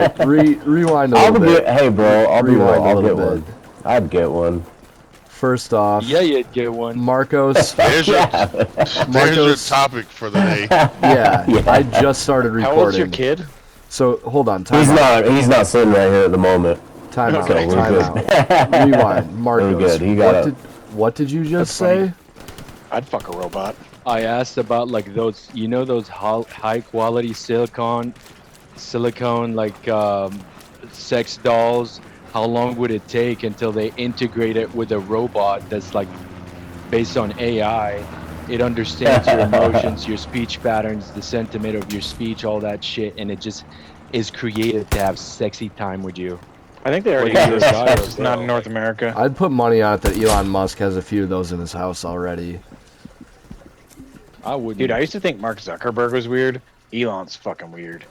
right, rewind a little bit. Hey, bro, I'll be real. Rewind a I'll little get bit. one. I'd get one. First off, Yeah, you'd get one. Marcos. There's your Marcos. topic for the day. Yeah, I just started recording. How old's your kid? So hold on, time out. He's not sitting right here at the moment. Time out. Okay, Time we're out. Rewind. Marcos. We're good. He got what did you just That's say? I'd fuck a robot. I asked about like those, you know, those high quality silicone like sex dolls. How long would it take until they integrate it with a robot that's like based on AI? It understands your emotions, your speech patterns, the sentiment of your speech, all that shit, and it just is created to have sexy time with you. I think they already Like, exist. you're a guy, It's just not bro. in North America. I'd put money on it that Elon Musk has a few of those in his house already. I wouldn't. Dude, I used to think Mark Zuckerberg was weird. Elon's fucking weird.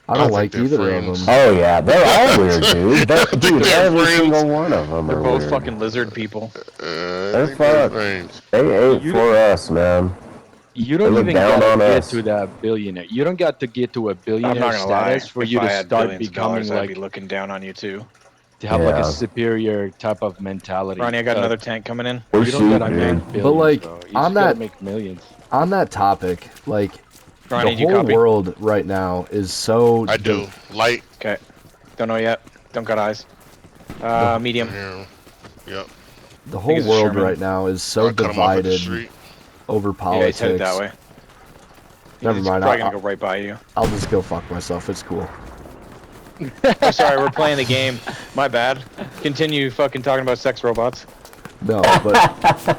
I don't think like they're either friends. of them. Oh yeah, they're all weird, dude. Dude, they're every friends. single one of them They're are both weird. fucking lizard people. They're I think they're fucked. friends. They ate You for us, man. You They don't look even down gotta on get us. to that billionaire. You don't got to get to a I'm billionaire not gonna lie. status for If you I to had start billions of becoming dollars, I'd be like looking down on you too. to have like Yeah. a superior type of mentality. Ronnie, I got another tank coming in. We're You don't gotta shooting, make dude. billions, like, bro. You on just gotta that- make millions. On that topic, like Ronnie, the do you whole copy? world right now is so. I do. Light. Okay. Don't know yet. Don't got eyes. Medium. Here. Yep. The whole it's a world Sherman. right now is so I cut 'em off at the divided street. over Yeah, he's headed politics. that way. Never He's mind. probably gonna go right by you. I'll just go fuck myself. It's cool. Oh, sorry, we're playing the game. My bad. Continue fucking talking about sex robots. No, but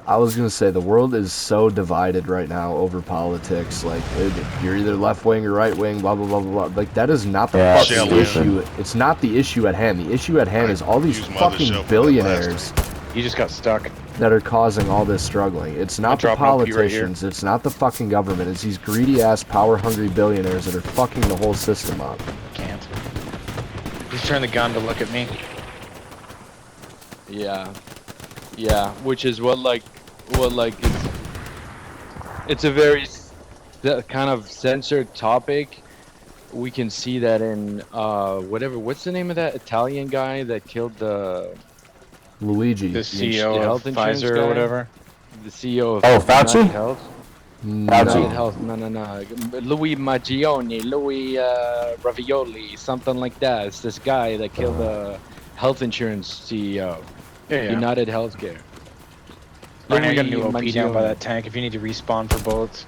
I was gonna say the world is so divided right now over politics. Like you're either left wing or right wing. Blah blah blah blah blah. Like that is not the Yeah, fucking Shell issue. It's not the issue at hand. The issue at hand is all these use my other fucking shell for that billionaires You just got stuck. that are causing all this struggling. It's not the dropping OP right here. politicians. It's not the fucking government. It's these greedy ass, power hungry billionaires that are fucking the whole system up. Can't. Just turn the gun to look at me. Yeah, yeah. Which is what like it's a very kind of censored topic. We can see that in what's the name of that Italian guy that killed the Luigi. The the CEO health of insurance Pfizer guy? or whatever. CEO of Oh, Fauci? United Health? Fauci. United Health, no. Louis Maggioni, Louis Ravioli, something like that. It's this guy that killed the health insurance CEO, Yeah. United Healthcare. Ronnie, I got a new Louis OP down by Maggioni. that tank if you need to respawn for bullets.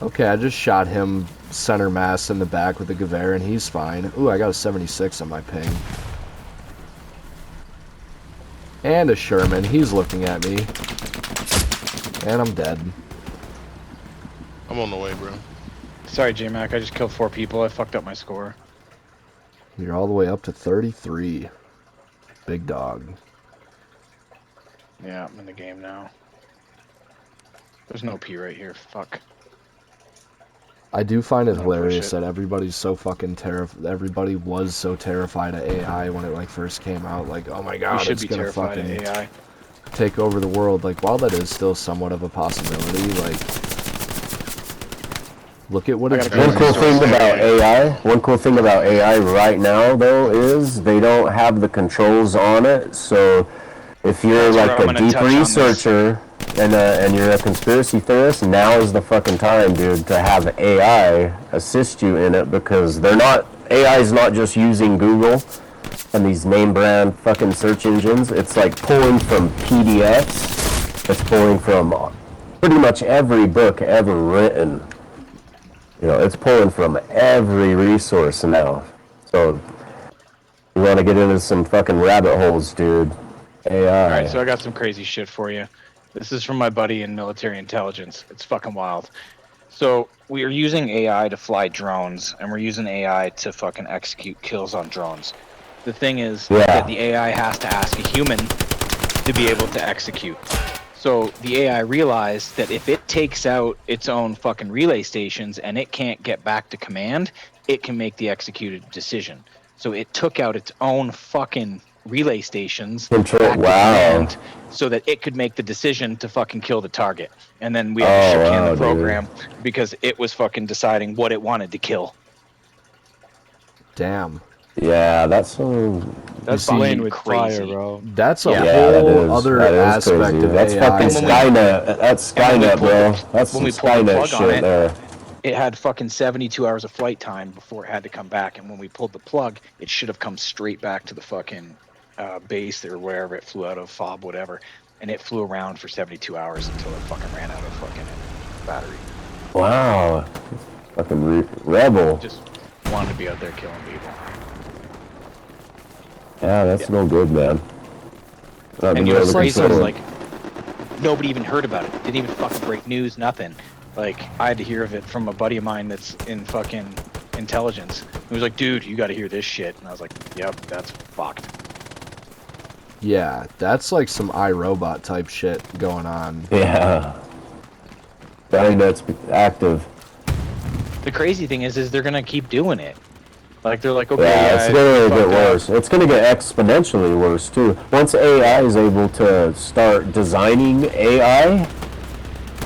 Okay, I just shot him center mass in the back with the Gewehr, and he's fine. Ooh, I got a 76 on my ping. And a Sherman. He's looking at me. And I'm dead. I'm on the way, bro. Sorry, J-Mac, I just killed 4 people. I fucked up my score. You're all the way up to 33. Big dog. Yeah, I'm in the game now. There's no P right here. Fuck. I do find it Don't hilarious push it. that everybody's so fucking everybody was so terrified of AI when it like first came out. Like, oh my You god, should it's be gonna terrified fucking of AI. take over the world. Like, while that is still somewhat of a possibility, like, look at what I it's gotta One go. doing. cool thing about AI right now, though, is they don't have the controls on it. So if you're That's like where I'm a gonna deep touch on this. researcher and you're a conspiracy theorist, now is the fucking time, dude, to have AI assist you in it, because AI is not just using Google and these name brand fucking search engines. It's like pulling from PDFs. It's pulling from pretty much every book ever written. You know, it's pulling from every resource now. So, you want to get into some fucking rabbit holes, dude. AI. Alright, so I got some crazy shit for you. This is from my buddy in military intelligence. It's fucking wild. So, we are using AI to fly drones, and we're using AI to fucking execute kills on drones. The thing is that the AI has to ask a human to be able to execute. So the AI realized that if it takes out its own fucking relay stations and it can't get back to command, it can make the executed decision. So it took out its own fucking relay stations Control. back to Wow. command so that it could make the decision to fucking kill the target. And then we had to Oh, shook hand wow, the dude. program because it was fucking deciding what it wanted to kill. Damn. Yeah, that's so. That's see, playing with crazy. fire, bro. That's a Yeah. Yeah, that whole is. other That is aspect crazy. of That's AI. fucking And when we- Skynet. That's and when we Skynet, pulled bro. the- That's when some we pulled the Skynet plug on shit it, there. It had fucking 72 hours of flight time before it had to come back. And when we pulled the plug, it should have come straight back to the fucking base or wherever it flew out of, FOB, whatever. And it flew around for 72 hours until it fucking ran out of fucking battery. Wow. Fucking rebel. Just wanted to be out there killing people. Yeah, that's no good, man. Not And you really know, crazy control is it. like nobody even heard about it. Didn't even fucking break news, nothing. Like I had to hear of it from a buddy of mine that's in fucking intelligence. He was like, dude, you gotta hear this shit. And I was like, yep, that's fucked. Yeah, that's like some iRobot type shit going on. Yeah. Skynet's active. The crazy thing is they're gonna keep doing it. Like they're like, okay, Yeah, it's yeah, gonna you get fucked up. worse. It's gonna get exponentially worse too. Once AI is able to start designing AI,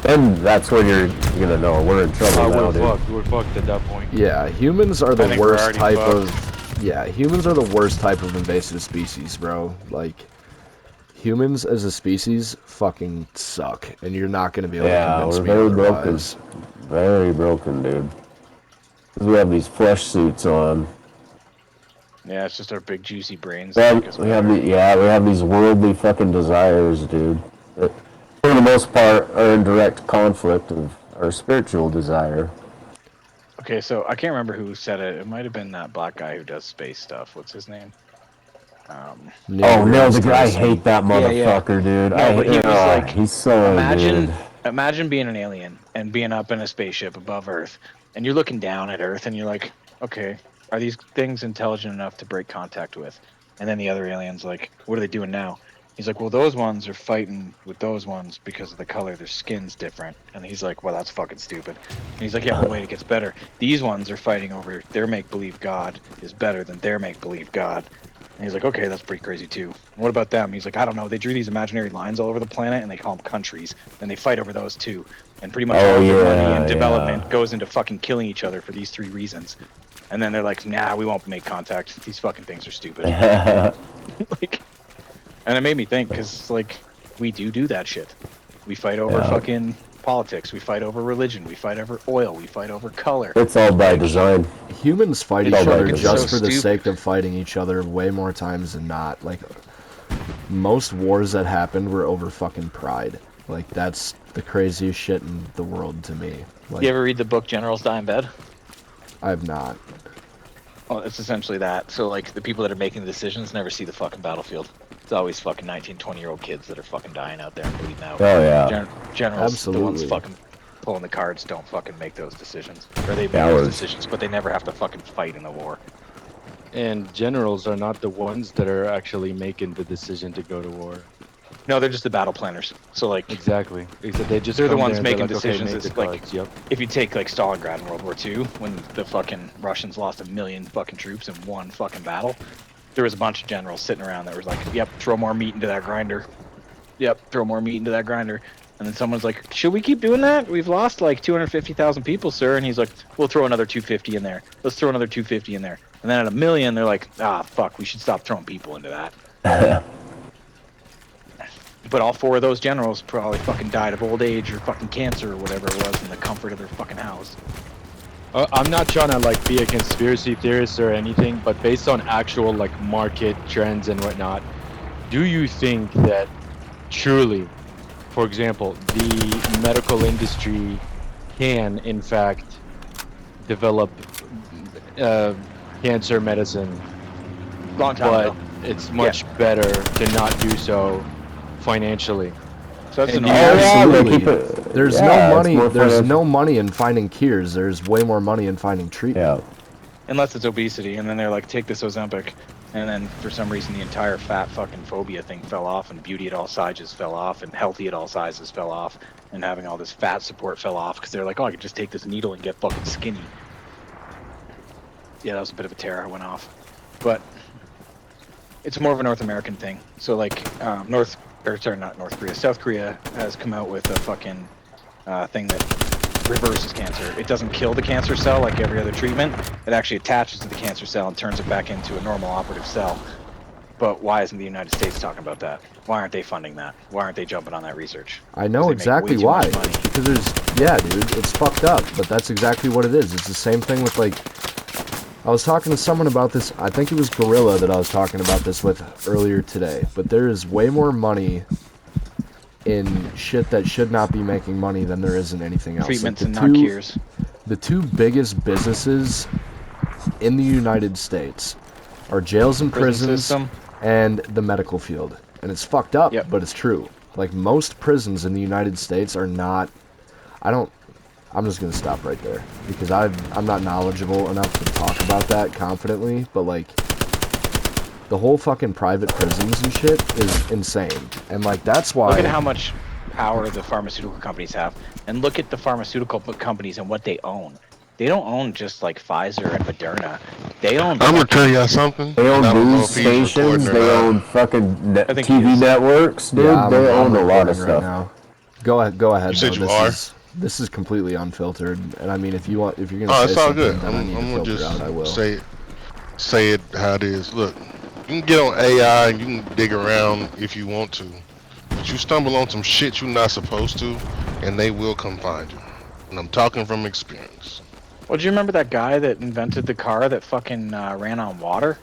then that's when you're gonna know we're in trouble now, we're dude. fucked. We're fucked at that point. Yeah, humans are I the think we're worst already type fucked. of. Yeah, humans are the worst type of invasive species, bro. Like, humans as a species fucking suck, and you're not gonna be able Yeah, to convince we're me very otherwise. Very broken, dude. 'Cause we have these flesh suits on. Yeah, it's just our big juicy brains. We that have, make us we have better. the, yeah, we have these worldly fucking desires, dude. That, for the most part, are in direct conflict of our spiritual desire. Okay, so I can't remember who said it. It might have been that black guy who does space stuff. What's his name? Oh no, deGrasse the guy, I Tyson. hate that Yeah, yeah. motherfucker, dude. No, but he was like, he's so imagine good. imagine being an alien and being up in a spaceship above Earth, and you're looking down at Earth, and you're like, okay, are these things intelligent enough to break contact with? And then the other alien's like, what are they doing now? He's like, well, those ones are fighting with those ones because of the color. Their skin's different. And he's like, well, that's fucking stupid. And he's like, yeah, but wait, it gets better. These ones are fighting over their make-believe God is better than their make-believe God. And he's like, okay, that's pretty crazy too. What about them? He's like, I don't know. They drew these imaginary lines all over the planet, and they call them countries, and they fight over those too. And pretty much Oh, all of their money yeah, and development yeah. goes into fucking killing each other for these 3 reasons. And then they're like, nah, we won't make contact. These fucking things are stupid. Like, and it made me think, because like we do that shit. We fight over Yeah. fucking politics. We fight over religion. We fight over oil. We fight over color. It's all by design. Humans fight each Oh, other it's just so for the stupid. sake of fighting each other way more times than not. Like, most wars that happened were over fucking pride. Like, that's the craziest shit in the world to me. Like, You ever read the book Generals Die in Bed? I've not. Well, it's essentially that. So, like, the people that are making the decisions never see the fucking battlefield. It's always fucking 19, 20-year-old kids that are fucking dying out there and bleeding out. Oh yeah. Generals, the ones Absolutely. fucking pulling the cards, don't fucking make those decisions. Or they make Cowards. those decisions, but they never have to fucking fight in the war. And generals are not the ones that are actually making the decision to go to war. No, they're just the battle planners. So, like, Exactly. They just They're the come ones there and making like, okay, decisions. make It's the like- cards. Yep. if you take, like, Stalingrad in World War II, when the fucking Russians lost 1 million fucking troops in one fucking battle, there was a bunch of generals sitting around that was like, yep, throw more meat into that grinder. Yep, throw more meat into that grinder. And then someone's like, should we keep doing that? We've lost like 250,000 people, sir. And he's like, we'll throw another 250 in there. Let's throw another 250 in there. And then at 1 million, they're like, ah, fuck, we should stop throwing people into that. But all 4 of those generals probably fucking died of old age or fucking cancer or whatever it was in the comfort of their fucking house. I'm not trying to like be a conspiracy theorist or anything, but based on actual like market trends and whatnot, do you think that truly, for example, the medical industry can in fact develop cancer medicine, Long time but ago. it's much better to not do so financially? So that's And an you- Oh, yeah, they Absolutely. keep it. There's yeah, no it's money. more There's financial. no money in finding cures. There's way more money in finding treatment. Yeah. Unless it's obesity, and then they're like, take this Ozempic, and then for some reason the entire fat fucking phobia thing fell off, and beauty at all sizes fell off, and healthy at all sizes fell off, and having all this fat support fell off because they're like, oh, I could just take this needle and get fucking skinny. Yeah, that was a bit of a tear I went off, but it's more of a North American thing. So like not North Korea. South Korea has come out with a fucking thing that reverses cancer. It doesn't kill the cancer cell like every other treatment. It actually attaches to the cancer cell and turns it back into a normal operative cell. But why isn't the United States talking about that? Why aren't they funding that? Why aren't they jumping on that research? I know Because they make exactly way too why. much money. Because yeah, dude, it's fucked up. But that's exactly what it is. It's the same thing with like. I was talking to someone about this. I think it was Gorilla that I was talking about this with earlier today. But there is way more money in shit that should not be making money than there is in anything else. Treatments Like and not cures. the two biggest businesses in the United States are jails and Prison prisons system. and the medical field. And it's fucked up, Yep. but it's true. Like, most prisons in the United States are not... I'm just going to stop right there. Because I'm not knowledgeable enough to talk about that confidently. But, like, the whole fucking private prisons and shit is insane. And, like, that's why... Look at how much power the pharmaceutical companies have. And look at the pharmaceutical companies and what they own. They don't own just like Pfizer and Moderna. They own. I'm gonna tell y'all something. They and I own don't know news if he's recording stations. or They not. own fucking I think he TV is. networks, dude. Yeah, they I'm own a lot of recording stuff. now. Go ahead. You said though. you are? This is completely unfiltered. And I mean, if you're gonna Oh, say it's all something good. that I need I'm to gonna filter out, I will. just say it how it is. Look, you can get on AI and you can dig around if you want to, but you stumble on some shit you're not supposed to, and they will come find you. And I'm talking from experience. Well, do you remember that guy that invented the car that fucking ran on water?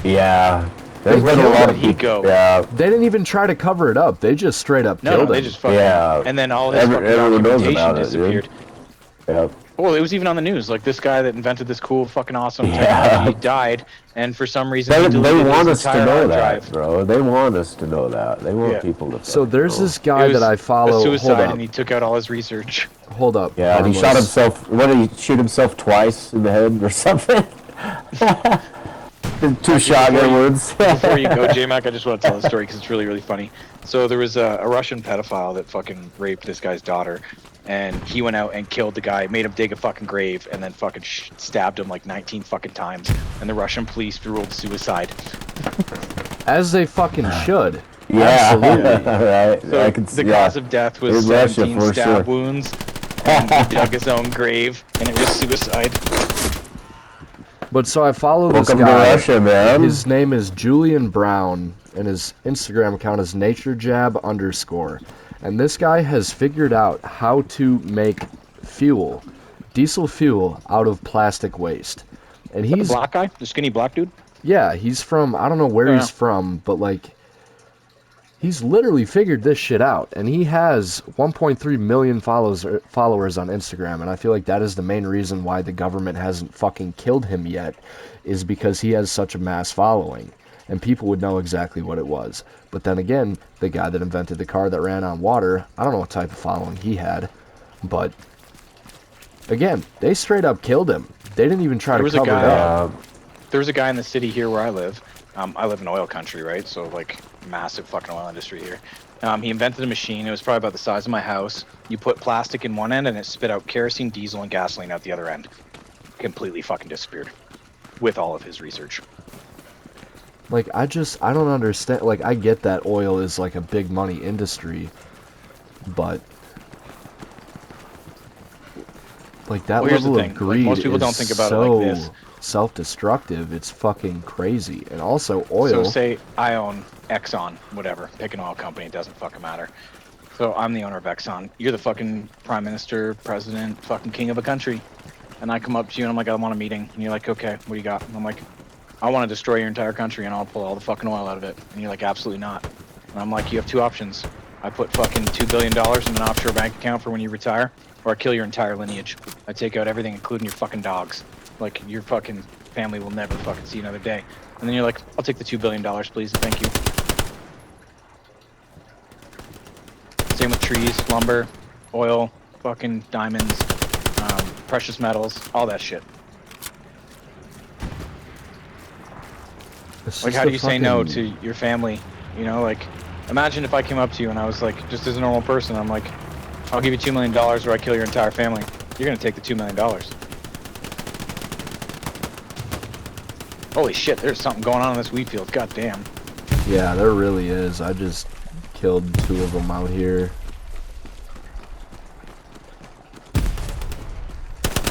Yeah, there's Where been a lot of did he people. go? Yeah, They didn't even try to cover it up. They just straight up No, killed they him. just fucking. Yeah. And then all his fucking everyone knows documentation about it, dude. disappeared. yeah. Well, it was even on the news. Like this guy that invented this cool, fucking awesome Yeah. technology died, and for some reason They he deleted want his us to entire know hard that, drive. bro. They want us to know that. They want Yeah. people to. So fucking there's know. this guy It was that I follow. a Hold suicide, up. and he took out all his research. Hold up. Yeah, and he shot Harmless. himself. What did he shoot himself twice in the head or something? Two shotgun wounds. Before you go, J-Mac, I just want to tell a story because it's really, really funny. So there was a Russian pedophile that fucking raped this guy's daughter, and he went out and killed the guy, made him dig a fucking grave, and then fucking stabbed him like 19 fucking times. And the Russian police ruled suicide. As they fucking should. Yeah, Absolutely. right. So I can the see. cause of death was In Russia, 17 for stab sure. wounds, and he dug his own grave, and it was suicide. But so I follow this Welcome to guy. Russia, man. His name is Julian Brown, and his Instagram account is naturejab_. And this guy has figured out how to make fuel, diesel fuel, out of plastic waste. And The he's black guy, the skinny black dude. yeah, he's from, I don't know where Yeah. he's from, but like, he's literally figured this shit out. And he has 1.3 million followers on Instagram. And I feel like that is the main reason why the government hasn't fucking killed him yet, is because he has such a mass following. And people would know exactly what it was. But then again, the guy that invented the car that ran on water, I don't know what type of following he had. But, again, they straight up killed him. They didn't even try There to was a cover it guy- up. There was a guy in the city here where I live. I live in oil country, right? So like massive fucking oil industry here. He invented a machine. It was probably about the size of my house. You put plastic in one end and it spit out kerosene, diesel, and gasoline out the other end. Completely fucking disappeared. With all of his research. Like, I don't understand. Like, I get that oil is, like, a big money industry, but, like, that Well, here's the level thing, of like, greed most people is don't think about it so like this. self-destructive. It's fucking crazy. And also, oil. So say I own Exxon, whatever. Pick an oil company, it doesn't fucking matter. So I'm the owner of Exxon. You're the fucking prime minister, president, fucking king of a country. And I come up to you and I'm like, I want a meeting. And you're like, okay, what do you got? And I'm like, I want to destroy your entire country and I'll pull all the fucking oil out of it. And you're like, absolutely not. And I'm like, you have two options. I put fucking $2 billion in an offshore bank account for when you retire, or I kill your entire lineage. I take out everything, including your fucking dogs. Like, your fucking family will never fucking see another day. And then you're like, I'll take the $2 billion, please, and thank you. Same with trees, lumber, oil, fucking diamonds, precious metals, all that shit. It's Like, just how a do you say no fucking- to your family? You know, like, imagine if I came up to you and I was like, just as a normal person, I'm like, I'll give you $2 million or I kill your entire family. You're gonna take the $2 million. Holy shit, there's something going on in this wheat field. God damn. Yeah, there really is. I just killed 2 of them out here.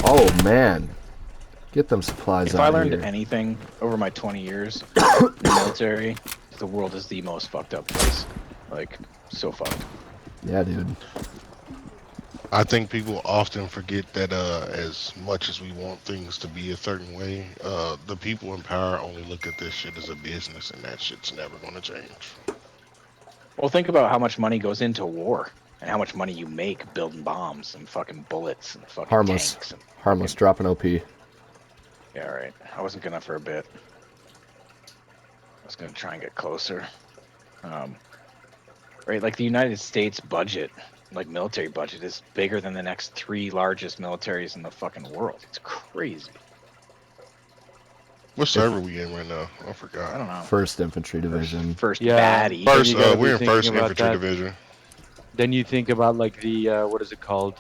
Oh man, get them supplies If out I learned here. anything over my 20 years in the military, the world is the most fucked up place. Like, so fucked. Yeah, dude. I think people often forget that as much as we want things to be a certain way, the people in power only look at this shit as a business, and that shit's never gonna change. Well, think about how much money goes into war and how much money you make building bombs and fucking bullets and fucking Harmless. tanks. And Harmless. fucking- Dropping OP. Yeah, right. I wasn't gonna for a bit. I was gonna try and get closer. Right, like the United States budget, like military budget, is bigger than the next 3 largest militaries in the fucking world. It's crazy. What server we in right now? I I forgot. don't know. 1st Infantry Division. First Yeah, baddie. but- First, you gotta be we're in thinking First about Infantry that. Division. Then you think about like the what is it called?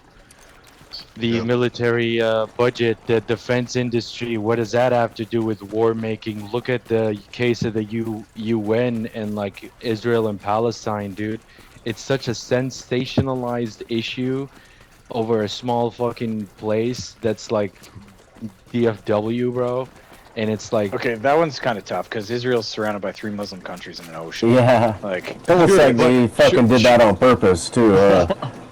The Yeah. military budget, the defense industry. What does that have to do with war making? Look at the case of the UN and like Israel and Palestine, dude. It's such a sensationalized issue over a small fucking place that's like DFW, bro. And it's like, Okay, that one's kind of tough because Israel's surrounded by 3 Muslim countries and an ocean. Yeah. Like, Almost Sure, like but- they fucking did that on purpose too.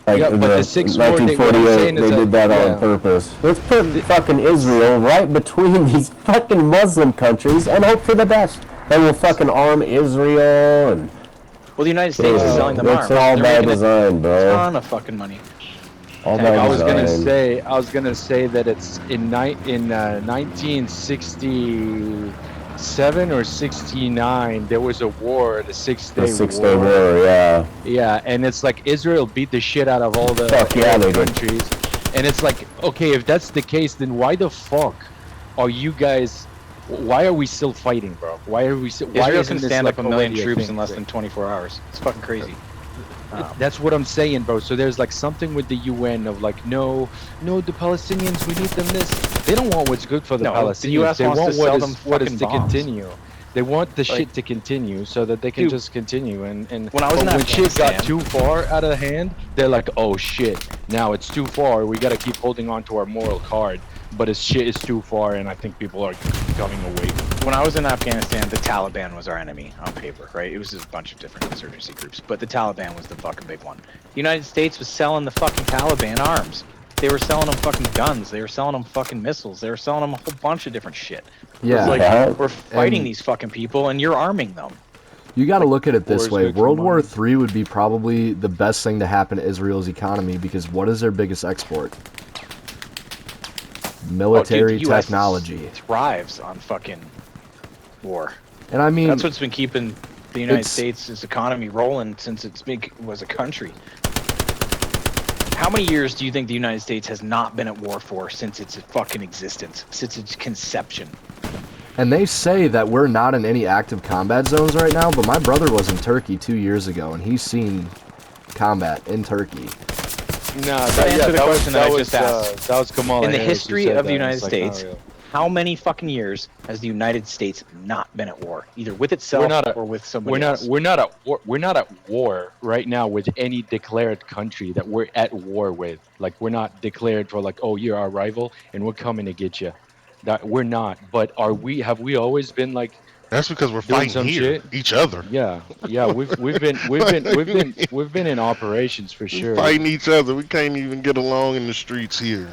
Like Yeah, but the 6 more thing- what I'm 1948, saying is they that- did that yeah. on purpose. Let's put fucking Israel right between these fucking Muslim countries and hope for the best. And we'll fucking arm Israel and well, the United States is selling them arms. it's all They're by making a design, bro. ton of fucking money. All Heck, by I was gonna design. say that it's in 1967 or 69 there was a war, the 6-day The 6-Day War, yeah. Yeah, and it's like Israel beat the shit out of all the Fuck yeah, they did. countries, and it's like, okay, if that's the case, then why the fuck are you guys? Why are we still fighting, bro? Why are we? Why Israel isn't can this stand like up a million already troops thing? in less than 24 hours. It's fucking crazy. That's what I'm saying, bro. So there's like something with the UN of like, no, the Palestinians, we need them this. They don't want what's good for the No, the Palestinians. US they wants want to sell what them is what is fucking to bombs. continue. They want the Like- shit to continue so that they can Dude, just continue. And when I was but in when shit got Afghanistan- too far out of hand, they're like, oh shit, now it's too far. We gotta keep holding on to our moral card. But it's shit is too far, and I think people are coming away. When I was in Afghanistan, the Taliban was our enemy on paper, right? It was just a bunch of different insurgency groups, but the Taliban was the fucking big one. The United States was selling the fucking Taliban arms. They were selling them fucking guns. They were selling them fucking missiles. They were selling them a whole bunch of different shit. Yeah. It's like, Yeah. we're fighting And- these fucking people, and you're arming them. You got to look at it this Wars way. make for World War money. III would be probably the best thing to happen to Israel's economy because what is their biggest export? Military Oh, dude, the US technology. thrives on fucking war. And I mean, That's what's been keeping the United It's- States' economy rolling since was a country. How many years do you think the United States has not been at war for since its fucking existence, since its conception? and they say that we're not in any active combat zones right now, but my brother was in Turkey 2 years ago and he's seen combat in Turkey. No, answer the question that I just asked. That was Kamala In the Harris who history said of the that. United It's like, States, not real. How many fucking years has the United States not been at war, either with itself or with somebody else? We're not at war. We're not at war right now with any declared country that we're at war with. Like we're not declared for like, oh, you're our rival and we're coming to get you. That we're not. But are we? Have we always been like? That's because we're Doing fighting some here, shit? each other. Yeah. We've been in operations for sure. Fighting each other. We can't even get along in the streets here.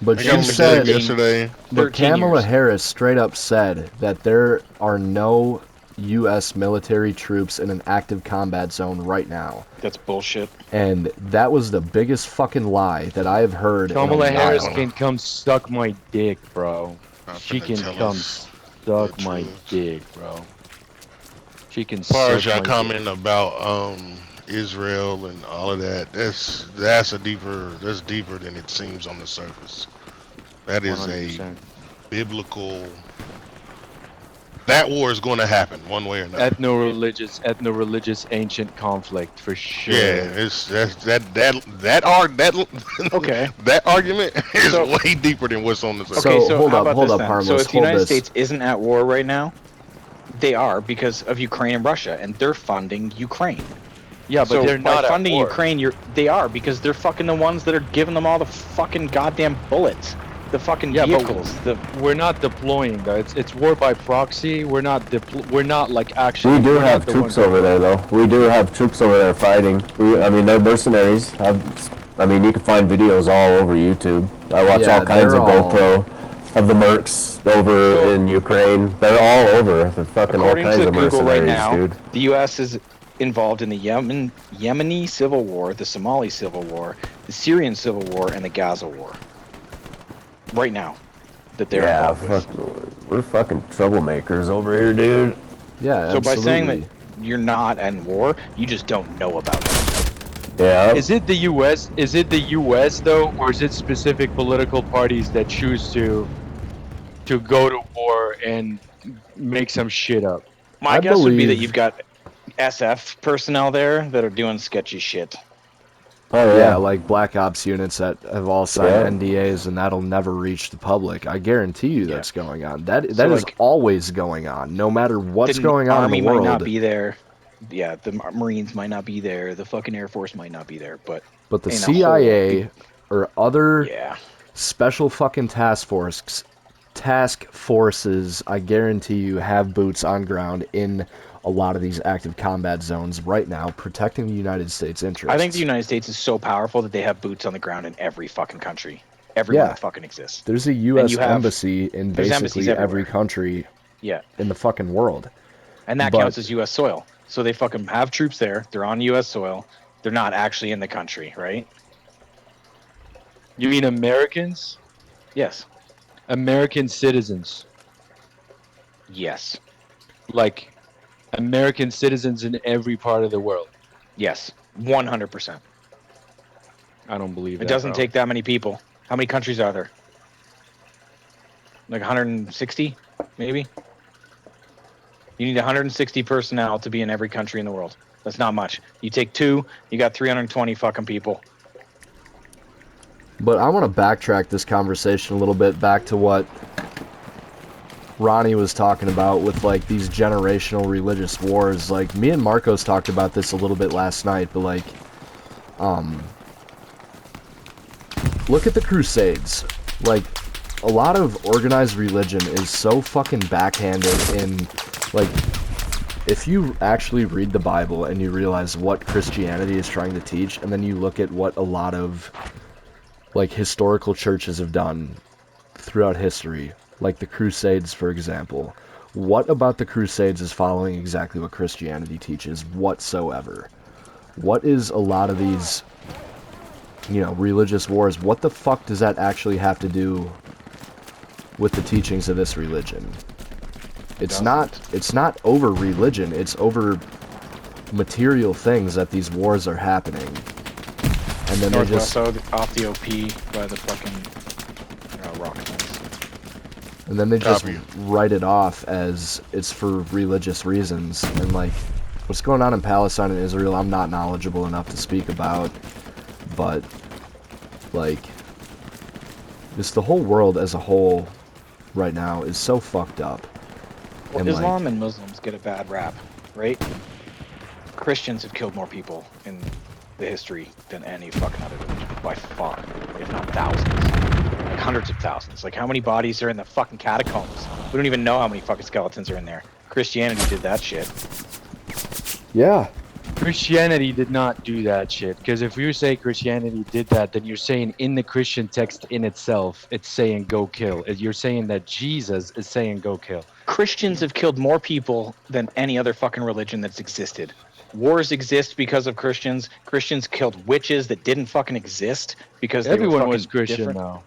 But I she got a said, message yesterday. but 13 Kamala years. Harris straight up said that there are no U.S. military troops in an active combat zone right now. That's bullshit. And that was the biggest fucking lie that I have heard. in a Kamala Harris while. can come suck my dick, bro. I'm She finna can tell come us suck the my truth. dick, bro. She can As far suck as y'all my comment about Israel and all of that, that's deeper than it seems on the surface. That dick. is a 100%. biblical. That war is going to happen one way or another. ethno-religious ancient conflict for sure. Yeah, it's that Okay. that argument is So- way deeper than what's on the surface. So, hold how up, about hold this up, then? Harmless, So if the hold United this. States isn't at war right now, They are because of Ukraine and Russia, and they're funding Ukraine. Yeah, but So they're by not funding at war. Ukraine, they are because they're fucking the ones that are giving them all the fucking goddamn bullets, the fucking Yeah, but vehicles. we're not deploying though. It's war by proxy. We're not like actually. We do we're not have the troops ones- over there, though. We do have troops over there fighting. I mean, they're mercenaries. I mean, you can find videos all over YouTube. I watch Yeah, all kinds they're of all- GoPro of the mercs over So- in Ukraine. They're all over. They're fucking all According kinds to of Google mercenaries, right now, dude. the U.S. is involved in the Yemeni civil war, the Somali civil war, the Syrian civil war, and the Gaza war. Right now, that they're Yeah, involved with. we're fucking troublemakers over here, dude. Yeah, So by saying that absolutely. you're not in war, you just don't know about it. Yeah. Is it the U.S.? Is it the U.S. though, or is it specific political parties that choose to go to war and make some shit up? My I guess would be that believe- you've got SF personnel there that are doing sketchy shit. Oh Yeah, yeah. like Black Ops units that have all signed Yeah. NDAs, and that'll never reach the public. I guarantee you Yeah. that's going on. That is like, always going on, no matter what's The going on Army in the world. might not be there. Yeah, the Marines might not be there. The fucking Air Force might not be there. But But the in a CIA or other yeah, special fucking task forces, I guarantee you, have boots on ground in a lot of these active combat zones right now, protecting the United States interests. I think the United States is so powerful that they have boots on the ground in every fucking country. Everyone Yeah. that fucking exists. There's a U.S. you have- embassy in there's basically embassies every everywhere. country Yeah, in the fucking world. and that But- counts as U.S. soil. So they fucking have troops there. They're on U.S. soil. They're not actually in the country, right? You mean Americans? Yes. American citizens, Yes. like American citizens in every part of the world. Yes. 100%. I don't believe It that. doesn't bro. take that many people. How many countries are there? Like 160, maybe? You need 160 personnel to be in every country in the world. That's not much. You take 2, you got 320 fucking people. But I want to backtrack this conversation a little bit back to what Ronnie was talking about with like these generational religious wars. Like me and Marcos talked about this a little bit last night, but like look at the Crusades. Like a lot of organized religion is so fucking backhanded in like if you actually read the Bible and you realize what Christianity is trying to teach, and then you look at what a lot of like historical churches have done throughout history, like the Crusades, for example. What about the Crusades is following exactly what Christianity teaches whatsoever? What is a lot of these, religious wars? What the fuck does that actually have to do with the teachings of this religion? It's not over religion. It's over material things that these wars are happening. And then they just off the OP by the fucking rock things. And then they just Copy. write it off as it's for religious reasons. And like, what's going on in Palestine and Israel, I'm not knowledgeable enough to speak about. But, like, just the whole world as a whole right now is so fucked up. Well, And, like- Islam and Muslims get a bad rap, right? Christians have killed more people in the history than any fucking other religion, by far, if not thousands, like hundreds of thousands. Like how many bodies are in the fucking catacombs? We don't even know how many fucking skeletons are in there. Christianity did that shit. Yeah. Christianity did not do that shit. Because if you say Christianity did that, then you're saying in the Christian text in itself, it's saying go kill. You're saying that Jesus is saying go kill. Christians have killed more people than any other fucking religion that's existed. Wars exist because of Christians. Christians killed witches that didn't fucking exist because they were Everyone fucking was Christian different. now.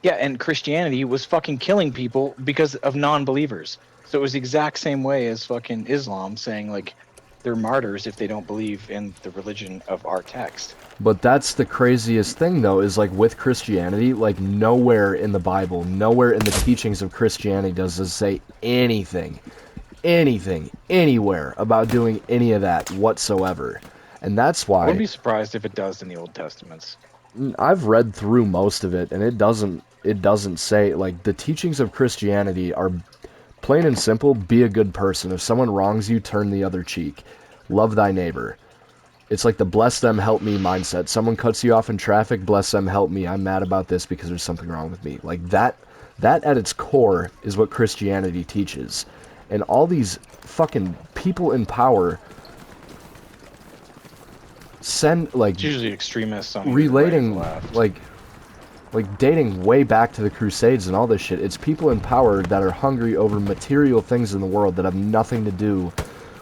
Yeah, and Christianity was fucking killing people because of non-believers. So it was the exact same way as fucking Islam saying like they're martyrs if they don't believe in the religion of our text. But that's the craziest thing, though, is like with Christianity, like nowhere in the Bible, nowhere in the teachings of Christianity does it say anything, anywhere about doing any of that whatsoever. And that's I why wouldn't be surprised if it does in the Old Testaments. I've read through most of it, and it doesn't say, like, the teachings of Christianity are Plain and simple, be a good person. If someone wrongs you, turn the other cheek. Love thy neighbor. It's like the bless them, help me mindset. Someone cuts you off in traffic, bless them, help me. I'm mad about this because there's something wrong with me. Like that at its core is what Christianity teaches. And all these fucking people in power send, like, It's usually extremists on relating, the right and the left. like dating way back to the Crusades and all this shit. It's people in power that are hungry over material things in the world that have nothing to do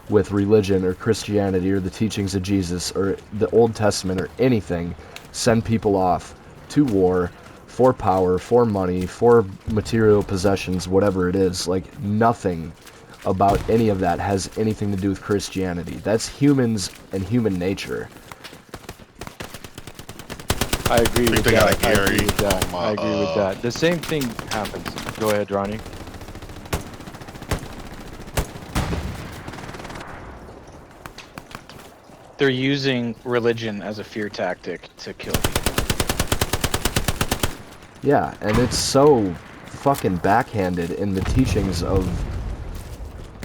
with religion or Christianity or the teachings of Jesus or the Old Testament or anything. Send people off to war for power, for money, for material possessions, whatever it is. Like, nothing about any of that has anything to do with Christianity. That's humans and human nature. I agree with they got that. a I Gary agree with that. on my, I agree with that. The same thing happens. Go ahead, Ronnie. They're using religion as a fear tactic to kill people. Yeah, and it's so fucking backhanded in the teachings of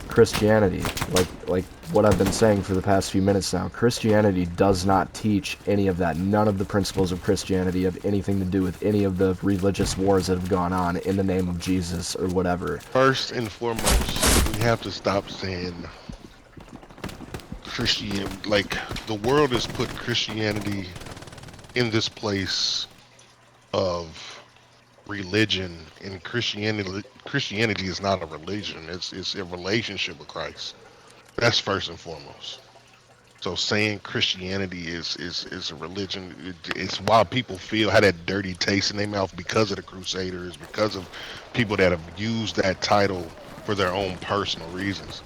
Christianity. Like what I've been saying for the past few minutes now. Christianity does not teach any of that. None of the principles of Christianity have anything to do with any of the religious wars that have gone on in the name of Jesus or whatever. First and foremost, we have to stop saying Christian. Like, the world has put Christianity in this place of religion, and Christianity is not a religion. It's a relationship with Christ. That's first and foremost. So saying Christianity is a religion, it's why people feel had that dirty taste in their mouth because of the Crusaders, because of people that have used that title for their own personal reasons.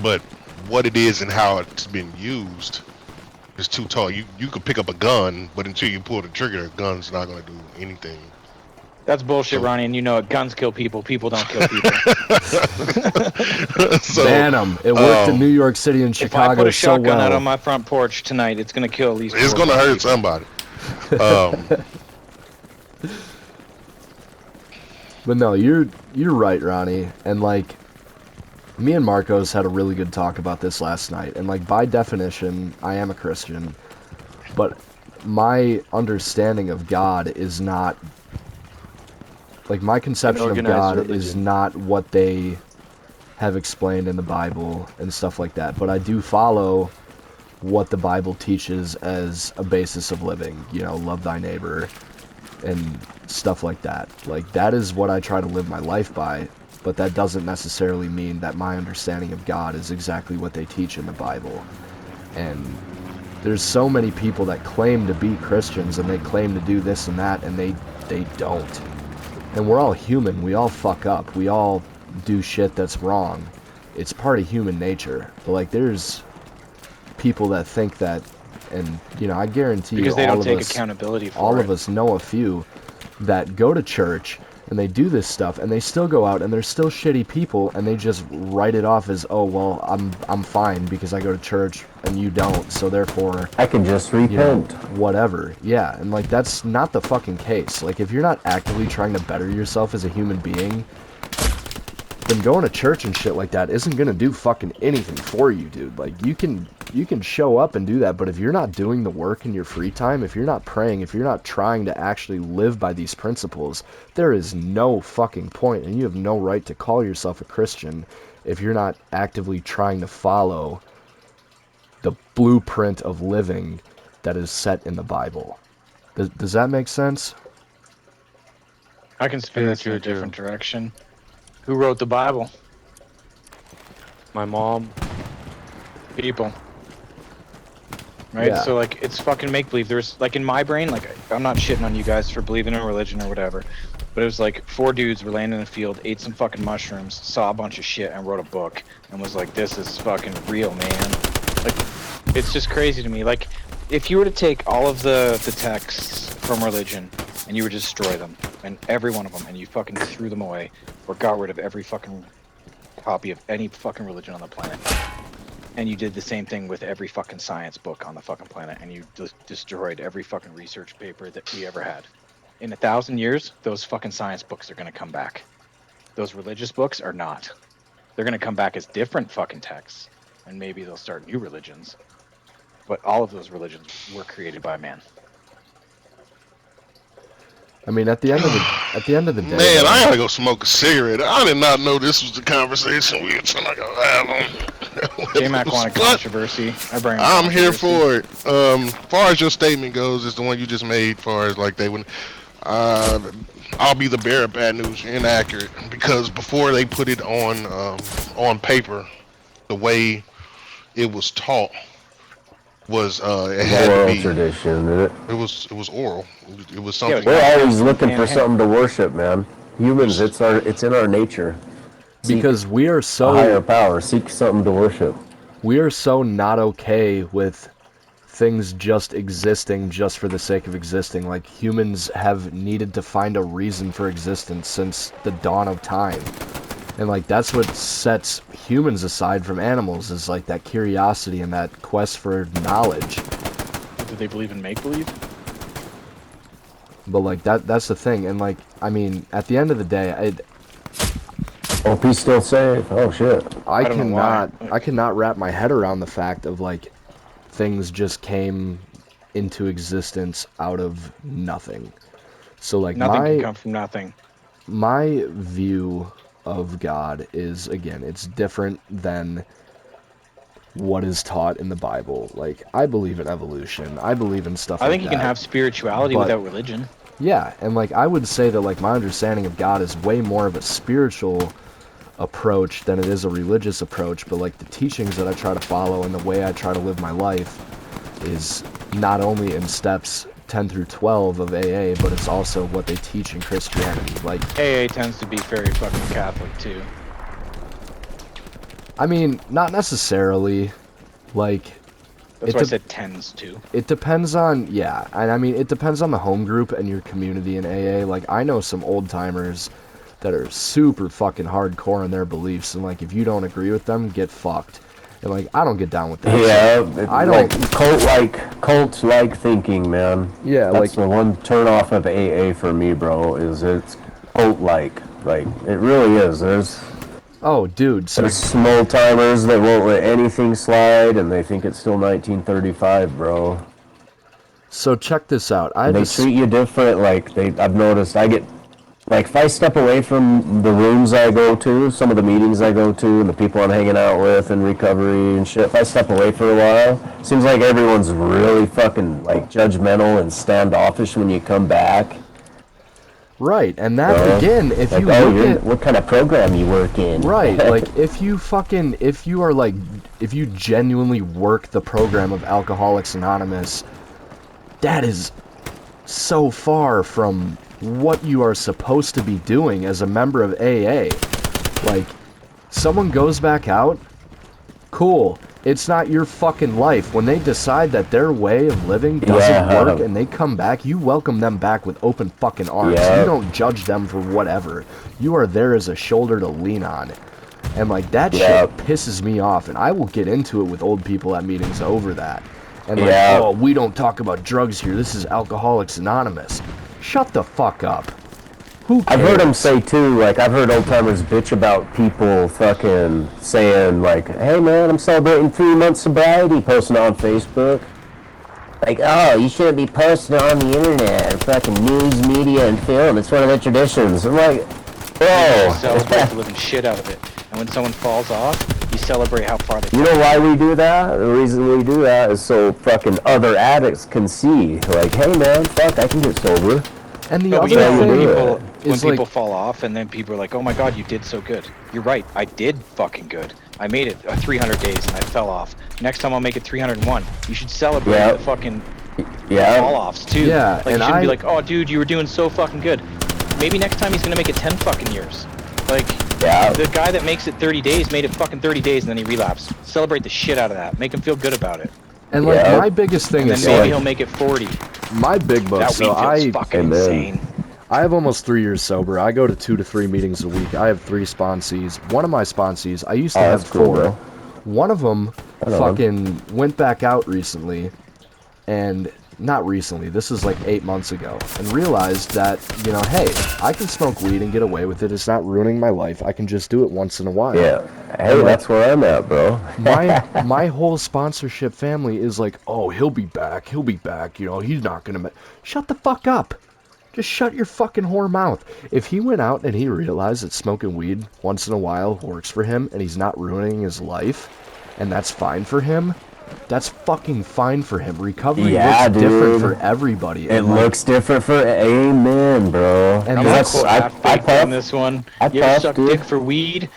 But what it is and how it's been used is too tall. You could pick up a gun, but until you pull the trigger, the gun's not going to do anything. That's bullshit, So- Ronnie, and you know it. Guns kill people. People don't kill people. So, Ban 'em. It worked in New York City and If I Chicago put a so shotgun out well. on my front porch tonight, it's gonna kill at least. it's 4 going to hurt people. somebody. But no, you're right, Ronnie. And like, me and Marcos had a really good talk about this last night. And like, by definition, I am a Christian, but my understanding of God is not, like, my conception of organized God religion. is not what they have explained in the Bible and stuff like that. But I do follow what the Bible teaches as a basis of living. You know, love thy neighbor and stuff like that. Like, that is what I try to live my life by. But that doesn't necessarily mean that my understanding of God is exactly what they teach in the Bible. And there's so many people that claim to be Christians and they claim to do this and that, and they don't. And we're all human. We all fuck up. We all do shit that's wrong. It's part of human nature. But like, there's people that think that, and you know, I guarantee Because you, they all don't of take us, accountability for all it. of us know a few that go to church and they do this stuff and they still go out and they're still shitty people and they just write it off as, oh well, I'm fine because I go to church and you don't, so therefore, I can just you know, repent. whatever. Yeah, and like, that's not the fucking case. Like, if you're not actively trying to better yourself as a human being, then going to church and shit like that isn't gonna do fucking anything for you, dude. Like, you can show up and do that, but if you're not doing the work in your free time, if you're not praying, if you're not trying to actually live by these principles, there is no fucking point, and you have no right to call yourself a Christian if you're not actively trying to follow the blueprint of living that is set in the Bible. Does that make sense? I can spin this in a True. different direction. Who wrote the Bible? My mom. People. Right? Yeah. So, like, it's fucking make-believe. There's, like, in my brain, like, I'm not shitting on you guys for believing in religion or whatever, but it was like 4 dudes were laying in a field, ate some fucking mushrooms, saw a bunch of shit, and wrote a book, and was like, this is fucking real, man. Like, it's just crazy to me. Like, if you were to take all of the texts from religion, and you would destroy them, and every one of them, and you fucking threw them away, or got rid of every fucking copy of any fucking religion on the planet, and you did the same thing with every fucking science book on the fucking planet, and you destroyed every fucking research paper that we ever had. In 1,000 years, those fucking science books are gonna come back. Those religious books are not. They're going to come back as different fucking texts, and maybe they'll start new religions. But all of those religions were created by man. I mean, at the end of the day, Man, though, I gotta go smoke a cigarette. I did not know this was the conversation we were trying to have on. J-Mac wanted But controversy. I bring I'm here controversy. for it. Far as your statement goes, is the one you just made. Far as like they would, I'll be the bearer of bad news. You're inaccurate because before they put it on paper, the way it was taught was it had Oral to be. tradition. It was oral. It was something. We're always looking for And- something to worship, man. Humans, it's in our nature. because we are A higher so power, seek something to worship. not okay with things just existing just for the sake of existing. Like, humans have needed to find a reason for existence since the dawn of time. And like that's what sets humans aside from animals, is like that curiosity and that quest for knowledge. Do they believe in make-believe? But like that's the thing. And like, I mean, at the end of the day, OP's still safe. Oh shit. I don't know why. cannot wrap my head around the fact of like things just came into existence out of nothing. So like Nothing can come from nothing. my view of God is, again, it's different than what is taught in the Bible. Like, I believe in evolution. I believe in stuff I like think you can that. have spirituality But- without religion. Yeah, and like I would say that like my understanding of God is way more of a spiritual approach than it is a religious approach, but like the teachings that I try to follow and the way I try to live my life is not only in steps 10 through 12 of AA, but it's also what they teach in Christianity. Like, AA tends to be very fucking Catholic too. I mean, not necessarily. Like, That's It why I de- said tends to. it depends on, yeah, and I mean, it depends on the home group and your community in AA. Like, I know some old timers that are super fucking hardcore in their beliefs, and like, if you don't agree with them, get fucked. And like, I don't get down with that. Yeah, I like don't- cult-like thinking, man. Yeah, That's like, the one turn off of AA for me, bro. Is it's cult-like. Like it really is. oh, dude, so There's some old timers that won't let anything slide, and they think it's still 1935, bro. check this out. I They just, treat you different. Like I've noticed. I get like if I step away from the rooms I go to, some of the meetings I go to, and the people I'm hanging out with in recovery and shit. If I step away for a while, seems like everyone's really fucking like judgmental and standoffish when you come back. right, and that, Uh, again, if Like, you oh, look at, what kind of program you work in? right, like, if you are like, if you genuinely work the program of Alcoholics Anonymous, that is so far from what you are supposed to be doing as a member of AA. Like, someone goes back out, cool. It's not your fucking life. When they decide that their way of living doesn't Yeah. work and they come back, you welcome them back with open fucking arms. Yeah. You don't judge them for whatever. You are there as a shoulder to lean on. And like, that Yeah. shit pisses me off, and I will get into it with old people at meetings over that. And like, Yeah. oh, we don't talk about drugs here. This is Alcoholics Anonymous. Shut the fuck up. Who cares? I've heard them say too, like I've heard old timers bitch about people fucking saying like, "Hey man, I'm celebrating 3 months sobriety," posting on Facebook. Like, oh, you shouldn't be posting on the internet, or fucking news, media, and film. It's one of the traditions. I'm like, You celebrate bro. the living shit out of it. And when someone falls off, you celebrate how far they You know why we do that? The reason we do that is so fucking other addicts can see, like, hey man, fuck, I can get sober. And the No, but other you know, when thing people, when is people like, fall off and then people are like, oh my god, you did so good. You're right, I did fucking good. I made it 300 days and I fell off. Next time I'll make it 301. You should celebrate Yeah. the fucking Yeah. fall-offs too. Yeah, like, and you shouldn't be I- like, oh dude, you were doing so fucking good. Maybe next time he's gonna make it 10 fucking years. Like, Yeah. the guy that makes it 30 days made it fucking 30 days and then he relapsed. Celebrate the shit out of that. Make him feel good about it. and like Yeah. my biggest thing And is then maybe like, he'll make it 40. my big book. That So weed feels fucking Amen. insane. I have almost 3 years sober. I go to 2 to 3 meetings a week. I have 3 sponsees. One of my sponsees, I used to Oh, have that's cool, 4. bro. One of them Right on. fucking went back out recently, and not recently, this is like 8 months ago, and realized that, you know, hey, I can smoke weed and get away with it. It's not ruining my life. I can just do it once in a while. Yeah. Hey, that's where I'm at, bro. My whole sponsorship family is like, oh, he'll be back, you know, he's not gonna shut the fuck up. Just shut your fucking whore mouth. If he went out and he realized that smoking weed once in a while works for him and he's not ruining his life, and that's fine for him, that's fucking fine for him. Recovery looks different for everybody. It looks different for amen, bro. And I'm that's gonna quote Half-Baked on this one. You ever suck dick for weed?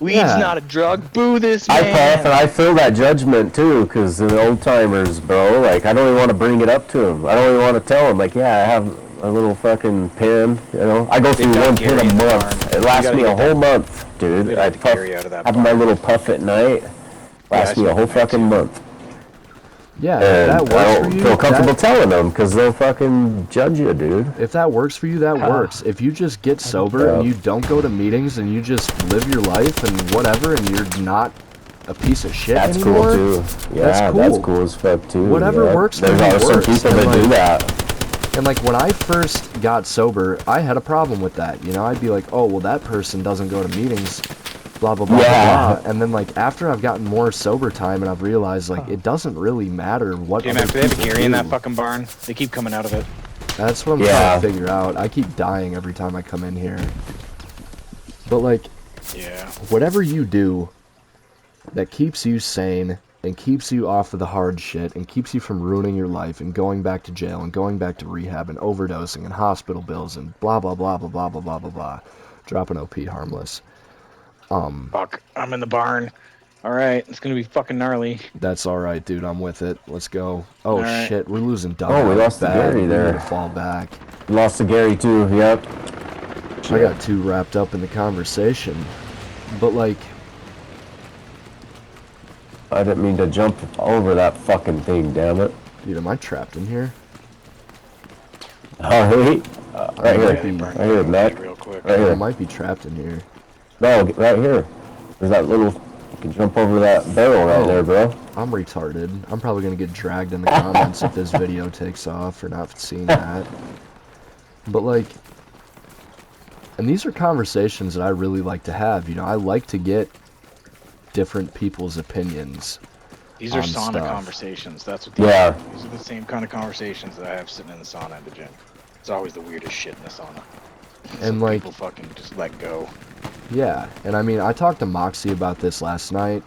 Weed's not a drug. Boo this man. I puff and I feel that judgment too, because the old timers, bro. Like I don't even want to bring it up to them. I don't even want to tell them. Like, yeah, I have a little fucking pen. You know, I go through one pen a month. It lasts me a whole month, dude. I puff. Have my little puff at night. Lasts me a whole fucking month. Yeah, And if that works I for don't you, feel comfortable telling them because they'll fucking judge you, dude. if that works for you, that works. If you just get sober and you don't go to meetings and you just live your life and whatever, and you're not a piece of shit That's anymore, cool too. Yeah, that's cool as fuck too. Whatever yeah. works for There's you some works. people And that do like- that. And like when I first got sober, I had a problem with that. You know, I'd be like, oh, well, that person doesn't go to meetings, blah, blah, blah, Yeah. blah, blah. And then like after I've gotten more sober time and I've realized like it doesn't really matter what Hey other man, if they have a people Gary in that do. fucking barn, they keep coming out of it. That's what I'm trying to figure out. I keep dying every time I come in here. But like, Yeah. whatever you do that keeps you sane and keeps you off of the hard shit and keeps you from ruining your life and going back to jail and going back to rehab and overdosing and hospital bills and blah blah blah blah blah blah blah blah blah. Drop an OP harmless. Fuck, I'm in the barn. All right, it's gonna be fucking gnarly. That's all right, dude. I'm with it. Let's go. Oh All right. shit, we're losing Doug. Oh, we lost the bad. Gary We there. need to fall back. Lost to Gary too. Yep. I got too wrapped up in the conversation, but like, I didn't mean to jump over that fucking thing. Damn it. dude, am I trapped in here? Oh, hey. Right might here. be- Right here, Matt. Real quick. Right I here. might be trapped in here. No, right here. There's that little. You can jump over that barrel right there, bro. I'm retarded. I'm probably gonna get dragged in the comments if this video takes off for not seeing that. But like, and these are conversations that I really like to have. You know, I like to get different people's opinions. These are on sauna stuff. conversations. That's what these Yeah. are. These are the same kind of conversations that I have sitting in the sauna at the gym. It's always the weirdest shit in the sauna. And like, People fucking just let go. yeah, and I mean, I talked to Moxie about this last night.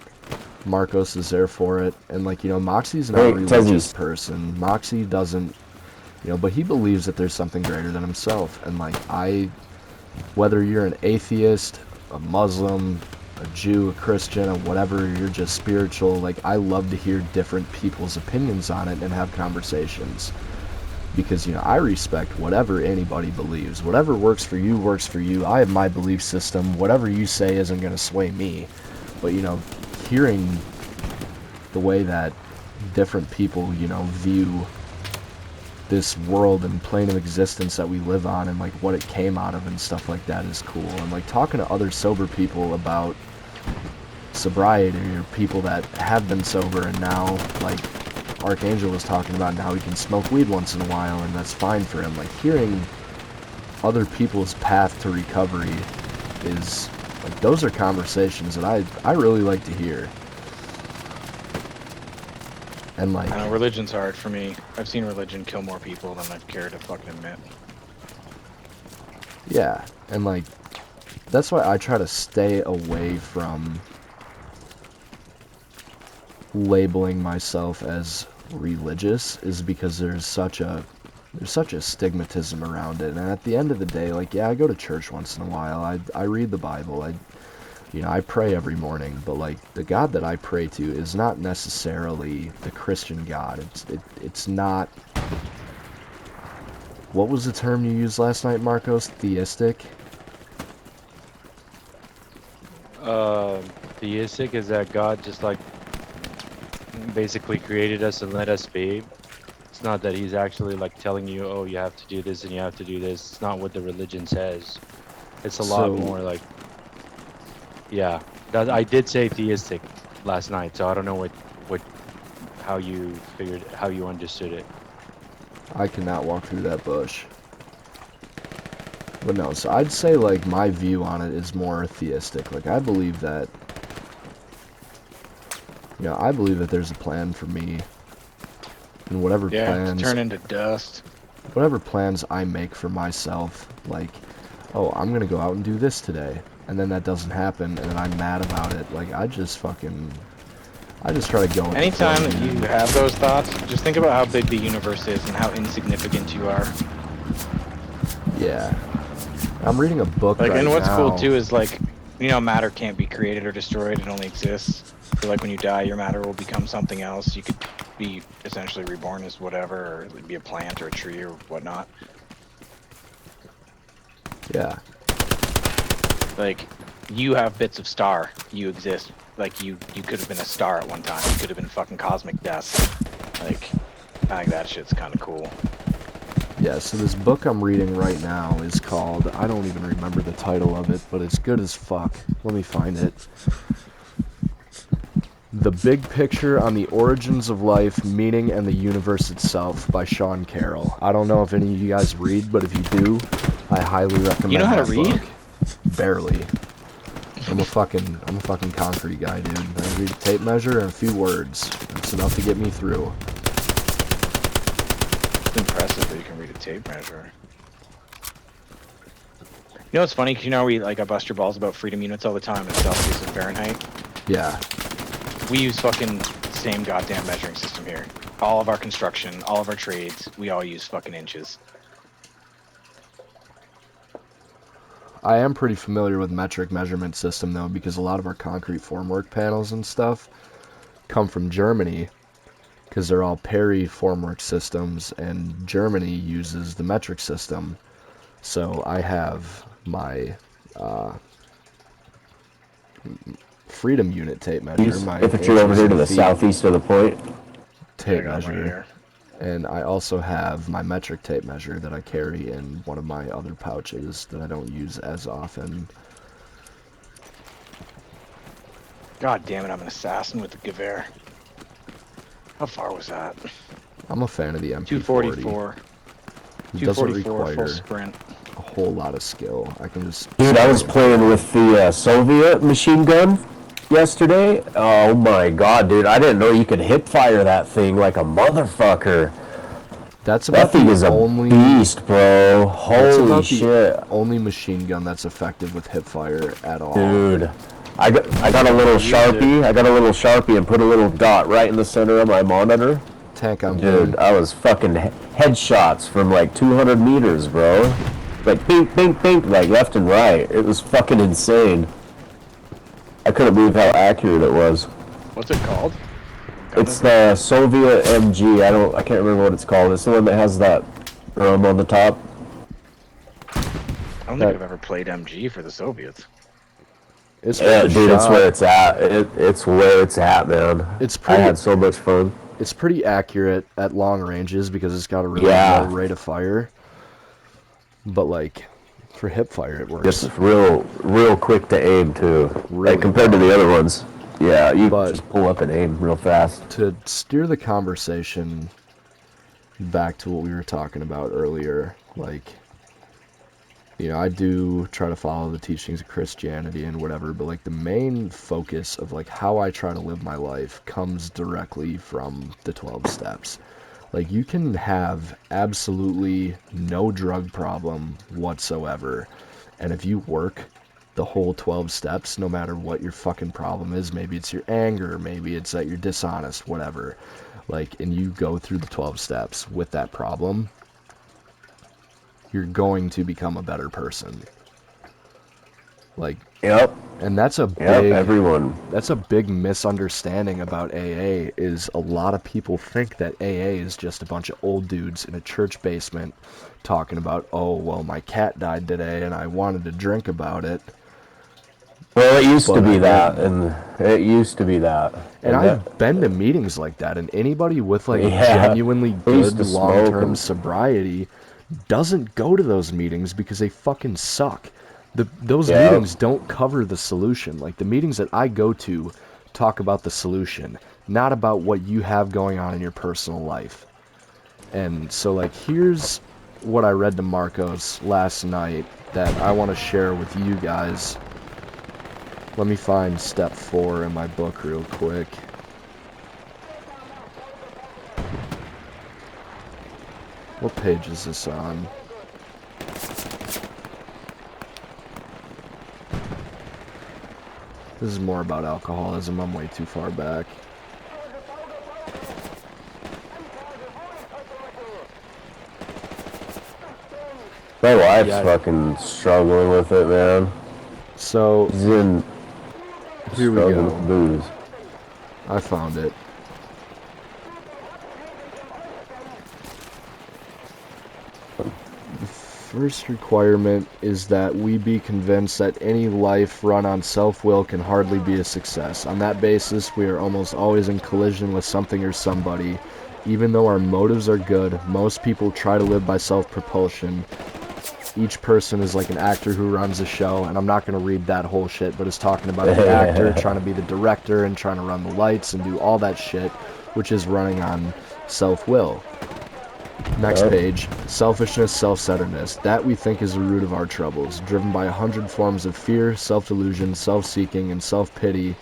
Marcos is there for it, and like, you know, Moxie's not a Hey, religious Tezzy's. person. Moxie doesn't, you know, but he believes that there's something greater than himself. And like, whether you're an atheist, a Muslim, a Jew, a Christian, or whatever, you're just spiritual, like, I love to hear different people's opinions on it and have conversations. Because, you know, I respect whatever anybody believes. Whatever works for you, works for you. I have my belief system. Whatever you say isn't going to sway me. But, you know, hearing the way that different people, you know, view this world and plane of existence that we live on and, like, what it came out of and stuff like that is cool. And, like, talking to other sober people about sobriety or people that have been sober and now, like, Archangel was talking about now he can smoke weed once in a while and that's fine for him. Like, hearing other people's path to recovery is, like, those are conversations that I really like to hear. And like, I know religion's hard for me. I've seen religion kill more people than I've cared to fucking admit. yeah, and like, that's why I try to stay away from labeling myself as religious, is because there's such a stigmatism around it. And at the end of the day, like, yeah, I go to church once in a while. I read the Bible. I pray every morning. But like, the God that I pray to is not necessarily the Christian God. It's not. What was the term you used last night, Marcos? Theistic? Theistic is that God just like basically created us and let us be. It's not that he's actually like telling you, oh, you have to do this and you have to do this. It's not what the religion says. It's a lot So- more like, yeah. I did say theistic last night, so I don't know how you understood it. I cannot walk through that bush. But no, so I'd say like my view on it is more theistic. Like I believe that, you know, I believe that there's a plan for me, and whatever Yeah, to plans, turn into dust. whatever plans I make for myself, like, oh, I'm gonna go out and do this today, and then that doesn't happen, and then I'm mad about it. Like I just try to go. with the Anytime flow, that you man. have those thoughts, just think about how big the universe is and how insignificant you are. Yeah. I'm reading a book Like, right and what's now. cool too is like, you know, matter can't be created or destroyed; it only exists. So like when you die, your matter will become something else. You could be essentially reborn as whatever, or be a plant or a tree or whatnot. Yeah. Like, you have bits of star. You exist. Like you could have been a star at one time. You could have been fucking cosmic dust. Like, I think that shit's kind of cool. Yeah, so this book I'm reading right now is called, I don't even remember the title of it, but it's good as fuck. Let me find it. The Big Picture on the Origins of Life, Meaning, and the Universe Itself by Sean Carroll. I don't know if any of you guys read, but if you do, I highly recommend You know how to that read? book. Barely. I'm a fucking concrete guy, dude. I read a tape measure and a few words. That's enough to get me through. It's impressive that you can read a tape measure. You know what's funny? 'Cause you know I bust your balls about freedom units all the time in Celsius and Fahrenheit. Yeah. We use fucking the same goddamn measuring system here. All of our construction, all of our trades, we all use fucking inches. I am pretty familiar with metric measurement system though, because a lot of our concrete formwork panels and stuff come from Germany, because they're all Perry formwork systems, and Germany uses the metric system. So I have my freedom unit tape measure, my If you're over inches here to and the feet southeast of the point, tape I got mine measure, here. and I also have my metric tape measure that I carry in one of my other pouches that I don't use as often. God damn it, I'm an assassin with the Gewehr. How far was that? I'm a fan of the MP40. 244. It doesn't 244 full require sprint. a whole lot of skill. I can just... dude, I was playing with the Soviet machine gun yesterday. Oh my god, dude, I didn't know you could hip fire that thing like a motherfucker. That's That about thing the is a only... beast, bro. That's Holy about shit. the only machine gun that's effective with hip fire at all. Dude, I got a little Sharpie. I got a little Sharpie and put a little dot right in the center of my monitor. Tank on Dude, I was fucking headshots from like 200 meters, bro. Like pink, pink, pink, like left and right. It was fucking insane. I couldn't believe how accurate it was. What's it called? It's the Soviet MG. I can't remember what it's called. It's the one that has that drum on the top. I don't think I've ever played MG for the Soviets. It's Yeah, pretty dude, it's sharp. where it's at. It's where it's at, man. It's I pretty... had so much fun. It's pretty accurate at long ranges because it's got a really Yeah. low rate of fire. But like for hip fire, it works. Just real quick to aim too. Really Like compared to the other ones. Yeah, you But- just pull up and aim real fast. To steer the conversation back to what we were talking about earlier, like, you know, I do try to follow the teachings of Christianity and whatever, but like the main focus of like how I try to live my life comes directly from the 12 steps. Like you can have absolutely no drug problem whatsoever, and if you work the whole 12 steps, no matter what your fucking problem is, maybe it's your anger, maybe it's that you're dishonest, whatever, like, and you go through the 12 steps with that problem, you're going to become a better person. Like, Yep. and that's a Yep, big, everyone. that's a big misunderstanding about AA, is a lot of people think that AA is just a bunch of old dudes in a church basement talking about, oh, well, my cat died today and I wanted to drink about it. Well, it used to But be I that, didn't. and it used to be that. And that- I've been to meetings like that, and anybody with like Yeah, genuinely I used good to smoke long-term 'em. sobriety doesn't go to those meetings because they fucking suck. Those Yeah. meetings don't cover the solution. Like the meetings that I go to talk about the solution, not about what you have going on in your personal life. And so, like, here's what I read to Marcos last night that I want to share with you guys. Let me find step 4 in my book real quick. What page is this on? This is more about alcoholism. I'm way too far back. My wife's Yeah. fucking struggling with it, man. So, She's in here we struggling go. with booze. I found it. The first requirement is that we be convinced that any life run on self-will can hardly be a success. On that basis, we are almost always in collision with something or somebody. Even though our motives are good, most people try to live by self-propulsion. Each person is like an actor who runs a show, and I'm not going to read that whole shit, but it's talking about the actor trying to be the director and trying to run the lights and do all that shit, which is running on self-will. Next Yep. page, selfishness, self-centeredness. That we think is the root of our troubles. Driven by 100 forms of fear, self-delusion, self-seeking, and self-pity,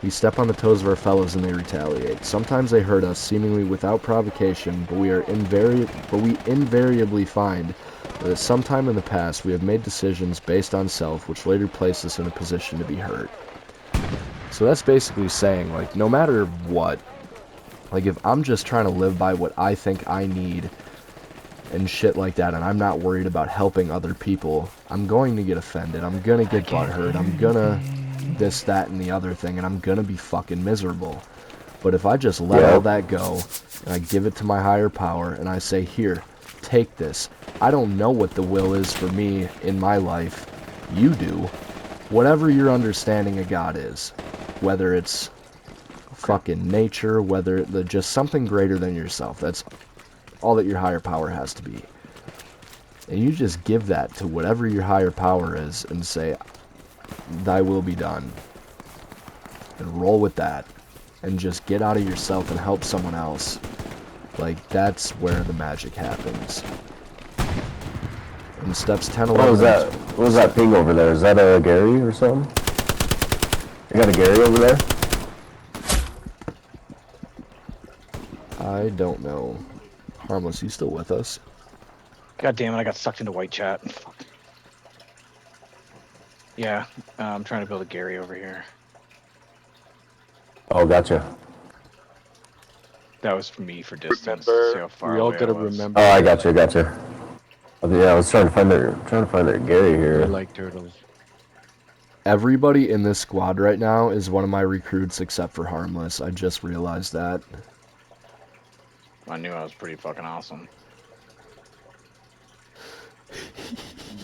we step on the toes of our fellows and they retaliate. Sometimes they hurt us, seemingly without provocation, but we invariably find that at some time in the past we have made decisions based on self, which later place us in a position to be hurt. So that's basically saying, like, no matter what, like, if I'm just trying to live by what I think I need and shit like that, and I'm not worried about helping other people, I'm going to get offended. I'm gonna get butthurt. I'm gonna this, that, and the other thing, and I'm gonna be fucking miserable. But if I just let all that go, and I give it to my higher power, and I say, here, take this. I don't know what the will is for me in my life. You do. Whatever your understanding of God is. Whether it's fucking nature, whether just something greater than yourself. That's all that your higher power has to be. And you just give that to whatever your higher power is and say, thy will be done. And roll with that. And just get out of yourself and help someone else. Like, that's where the magic happens. And steps 10, 11... What was that? What was that ping over there? Is that a Gary or something? You got a Gary over there? I don't know. Harmless, you still with us? God damn it, I got sucked into white chat. Fuck. Yeah, I'm trying to build a Gary over here. Oh, gotcha. That was for me for distance. Remember, See how far we all away gotta I was. remember. Oh, I that, gotcha, gotcha. Yeah, I was trying to find their Gary We're here. like turtles. Everybody in this squad right now is one of my recruits except for Harmless. I just realized that. I knew I was pretty fucking awesome.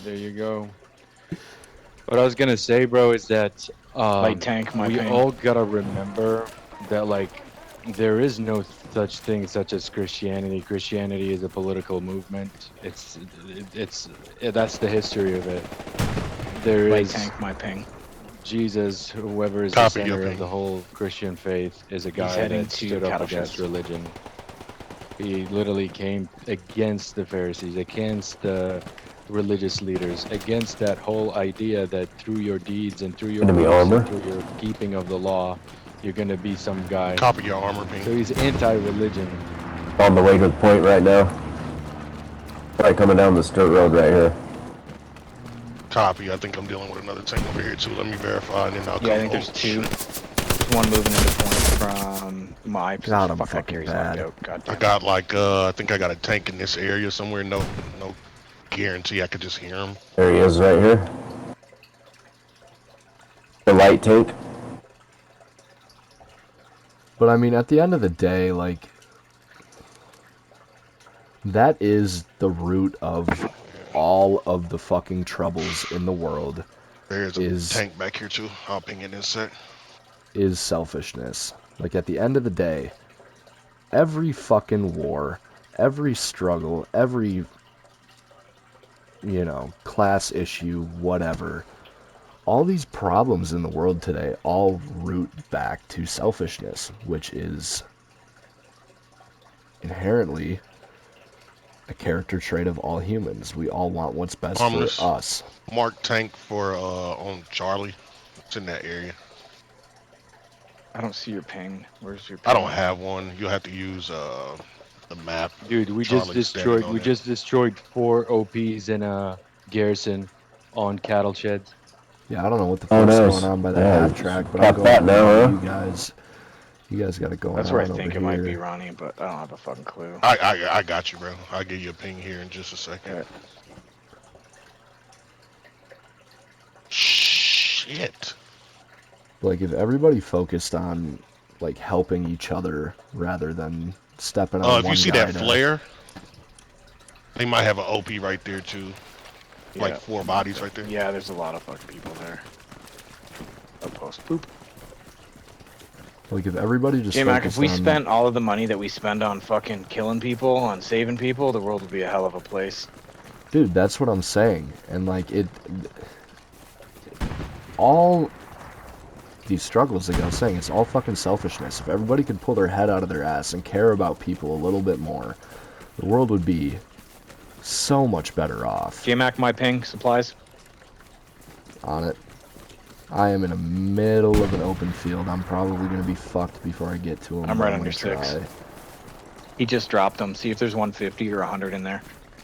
There you go. What I was gonna say, bro, is that Light tank, my we ping. all gotta remember that, like, there is no such thing such as Christianity. Christianity is a political movement. That's the history of it. There Light is tank, my ping. Jesus, whoever is Copy the your center of ping. the whole Christian faith, is a guy heading that to stood up cattle against sheds. religion. He literally came against the Pharisees, against the religious leaders, against that whole idea that through your deeds and through your Enemy works armor. and through your keeping of the law, you're gonna be some guy. Copy your armor, So ping. he's anti-religion. On the way to the point right now. Right, coming down this dirt road right here. Copy. I think I'm dealing with another tank over here too. Let me verify, and then I'll come. Yeah, I think there's two. There's one moving into point from my position. God, I'm Fuck, that fucking Gary's bad. locked out. God I damn. got like I think I got a tank in this area somewhere. No guarantee I could just hear him. There he is right here. The light tank. But I mean, at the end of the day, like, that is the root of all of the fucking troubles in the world, There's a is tank back here too. I'll ping it in a sec. is selfishness. Like, at the end of the day, every fucking war, every struggle, every, class issue, whatever, all these problems in the world today all root back to selfishness, which is inherently a character trait of all humans. We all want what's best Harmless. for us. Mark tank for on Charlie. It's in that area. I don't see your ping. Where's your I ping? don't have one. You'll have to use the map. Dude, we Charlie's just standing destroyed. on We it. just destroyed 4 OPs in a garrison on cattle sheds. Yeah, I don't know what the Oh, fuck's nice. going on by that Yeah, half track, but I'm got going that over now, to huh? you guys. You guys got it going That's on where I over think it here. might be, Ronnie, but I don't have a fucking clue. I got you, bro. I'll give you a ping here in just a second. Alright. Shit. Like, if everybody focused on, like, helping each other rather than stepping on If one you see guy that to- flare, they might have an OP right there too. Yeah. Like 4 bodies right there. Yeah, there's a lot of fucking people there. Post poop. Like, if everybody just Hey, Mac, focused if we on... spent all of the money that we spend on fucking killing people, on saving people, the world would be a hell of a place. Dude, that's what I'm saying. And, like, all these struggles, like I was saying, it's all fucking selfishness. If everybody could pull their head out of their ass and care about people a little bit more, the world would be so much better off. J-Mac, my ping, supplies. On it. I am in the middle of an open field. I'm probably going to be fucked before I get to him. I'm but right gonna under 6. try. He just dropped them. See if there's 150 or 100 in there.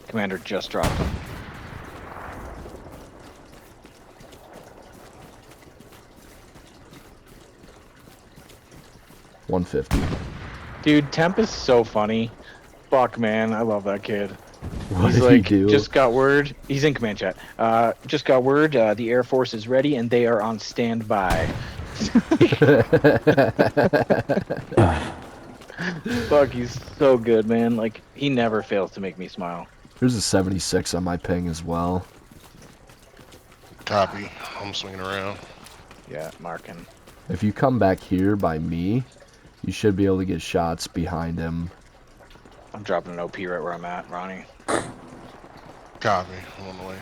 Commander just dropped them. $150. Dude, Temp is so funny. Fuck, man. I love that kid. What He's did like, he do? just got word. He's in command chat. Just got word. The Air Force is ready and they are on standby. Fuck, he's so good, man. Like, he never fails to make me smile. There's a 76 on my ping as well. Copy. I'm swinging around. Yeah, marking. If you come back here by me, you should be able to get shots behind him. I'm dropping an OP right where I'm at, Ronnie. Copy. I'm on the way.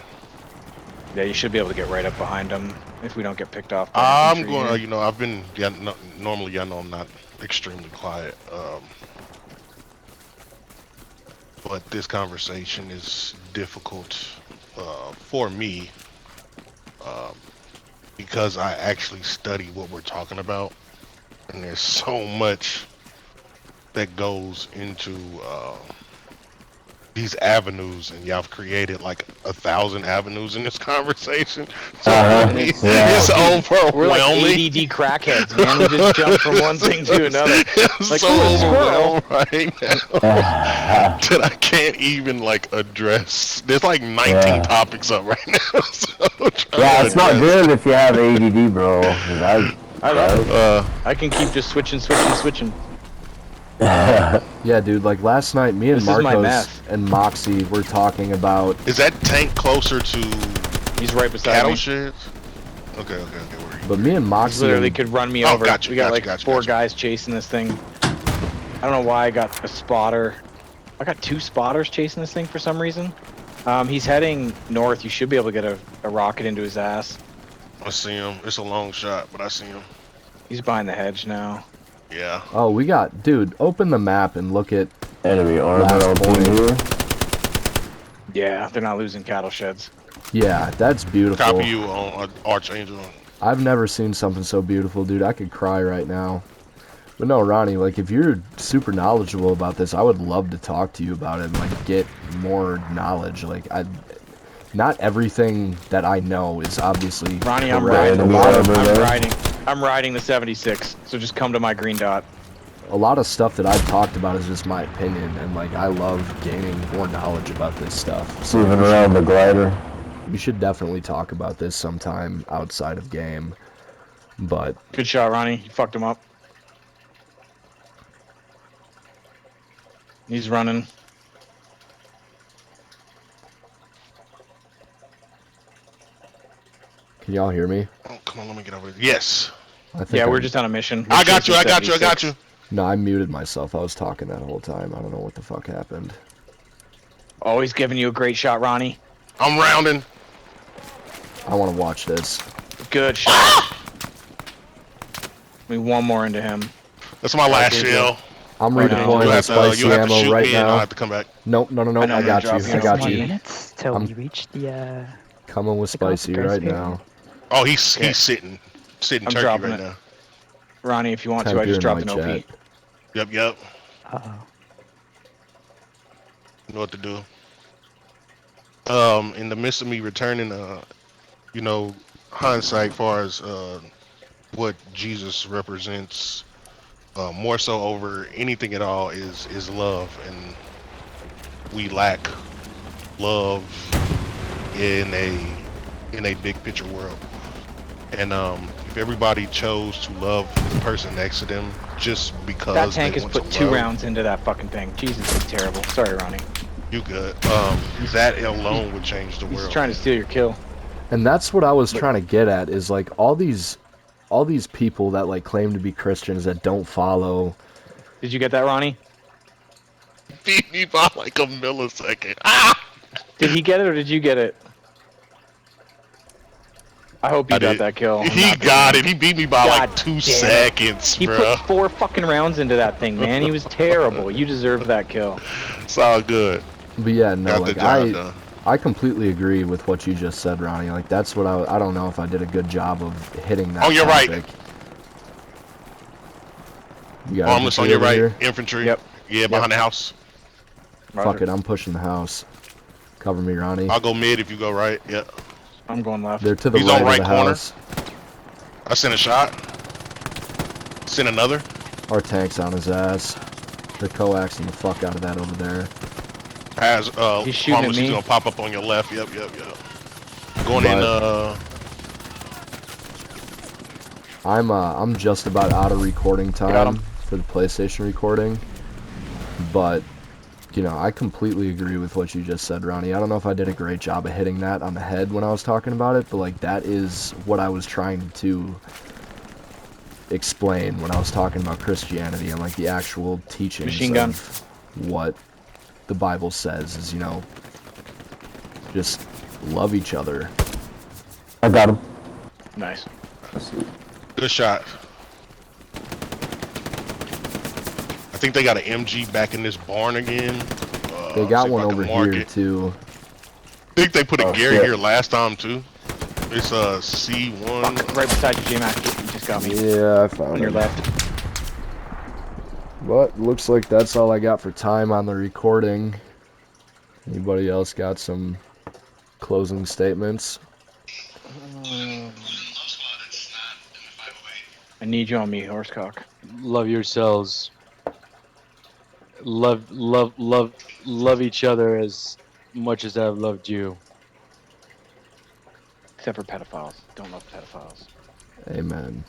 Yeah, you should be able to get right up behind him if we don't get picked off. by I'm infantry going. here. I've been. Yeah, normally, I know I'm not extremely quiet. But this conversation is difficult for me because I actually study what we're talking about, and there's so much that goes into these avenues, and y'all have created like 1,000 avenues in this conversation. So for me, Yeah. it's We're like overwhelming. ADD crackheads, man. We just jump from one thing to another. It's Like, so ooh, a squirrel. overwhelmed right now that I can't even like address. There's like 19 Yeah. topics up right now. So I'm trying Yeah, to it's not address- good if you have ADD, bro. 'Cause I love it. I can keep just switching. Yeah, dude, like last night, me and This is my Marcos meth. and Moxie were talking about... Is that tank closer to He's right beside cattle me. sheds? Okay. Where are you? But me and He Moxie... literally could run me Oh, over. gotcha, We got gotcha, like gotcha, 4 gotcha. guys chasing this thing. I don't know why I got a spotter. I got 2 spotters chasing this thing for some reason. He's heading north. You should be able to get a rocket into his ass. I see him. It's a long shot, but I see him. He's behind the hedge now. Yeah. Oh, we got... Dude, open the map and look at... Enemy armor Last on point. here. Yeah, they're not losing cattle sheds. Yeah, that's beautiful. Copy you on Archangel. I've never seen something so beautiful, dude. I could cry right now. But no, Ronnie, like, if you're super knowledgeable about this, I would love to talk to you about it and, like, get more knowledge. Like, not everything that I know is obviously Ronnie, I'm correct. riding. A lot of, I'm riding the 76. So just come to my green dot. a lot of stuff that I've talked about is just my opinion, and, like, I love gaining more knowledge about this stuff. So Moving around the glider. we should definitely talk about this sometime outside of game. But Good shot, Ronnie. You fucked him up. He's running. can y'all hear me? Oh, come on, let me get over there. Yes. I think Yeah, we're I'm- just on a mission. I got you. I got you. No, I muted myself. I was talking that whole time. I don't know what the fuck happened. Always giving you a great shot, Ronnie. I'm rounding. I want to watch this. Good shot. One more into him. That's my last dude, shell. I'm Oh, no. redeploying You'll the have to, spicy you'll have to ammo shoot right me and I'll now. have to come back. Nope, no, I know, I I'm got you. dropping I it got on you. minutes till I'm- we reach the Coming with Pick up the spicy grace right period. now. Oh, he's Okay. sitting I'm turkey dropping right it. now. Ronnie, if you want Temp, to, I you're just in dropped my an OP. chat. Yep. You Uh-oh. know what to do. In the midst of me returning, you know, hindsight far as what Jesus represents, more so over anything at all is love, and we lack love in a big picture world. And if everybody chose to love the person next to them just because That tank they has want put to 2 love, rounds into that fucking thing. Jesus, it's terrible. Sorry, Ronnie. you good. That alone would change the He's world. trying to man. steal your kill. And that's what I was trying to get at is like all these people that like claim to be Christians that don't follow. Did you get that, Ronnie? Beat me by like a millisecond. Ah! Did he get it or did you get it? I hope you got that kill. I'm He not got being- it. He beat me by God like 2 damn it. seconds, He bro. put 4 fucking rounds into that thing, man. He was terrible. You deserved that kill. It's all good. But yeah, no, Got the like job done. I completely agree with what you just said, Ronnie. Like that's what I don't know if I did a good job of hitting that. On your right. topic. You got Armless on infantry your over right. here? Infantry. Yep. Yeah, behind the house. Fuck it, I'm pushing the house. Cover me, Ronnie. I'll go mid if you go right. Yeah. I'm going left. They're to the He's right on of right the corner. house. I sent a shot. Sent another. Our tank's on his ass. They're coaxing the fuck out of that over there. Has He's shooting at harmless. He's me. gonna pop up on your left. Yep. Going in. I'm just about out of recording Got time him. for the PlayStation recording, but you know I completely agree with what you just said, Ronnie. I don't know if I did a great job of hitting that on the head when I was talking about it, but like that is what I was trying to explain when I was talking about Christianity and like the actual teachings Machine gun. of what the Bible says is, you know, just love each other. I got him. Nice. Good shot. I think they got an MG back in this barn again. They got see if one I can over mark here it. too. I think they put a Oh, Gary shit. here last time too. It's C1. Right beside you, J-Mac. You just got me. Yeah, I found On your it. left. But looks like that's all I got for time on the recording. Anybody else got some closing statements? I need you on me, horsecock. Love yourselves. Love each other as much as I've loved you. Except for pedophiles. Don't love pedophiles. Amen.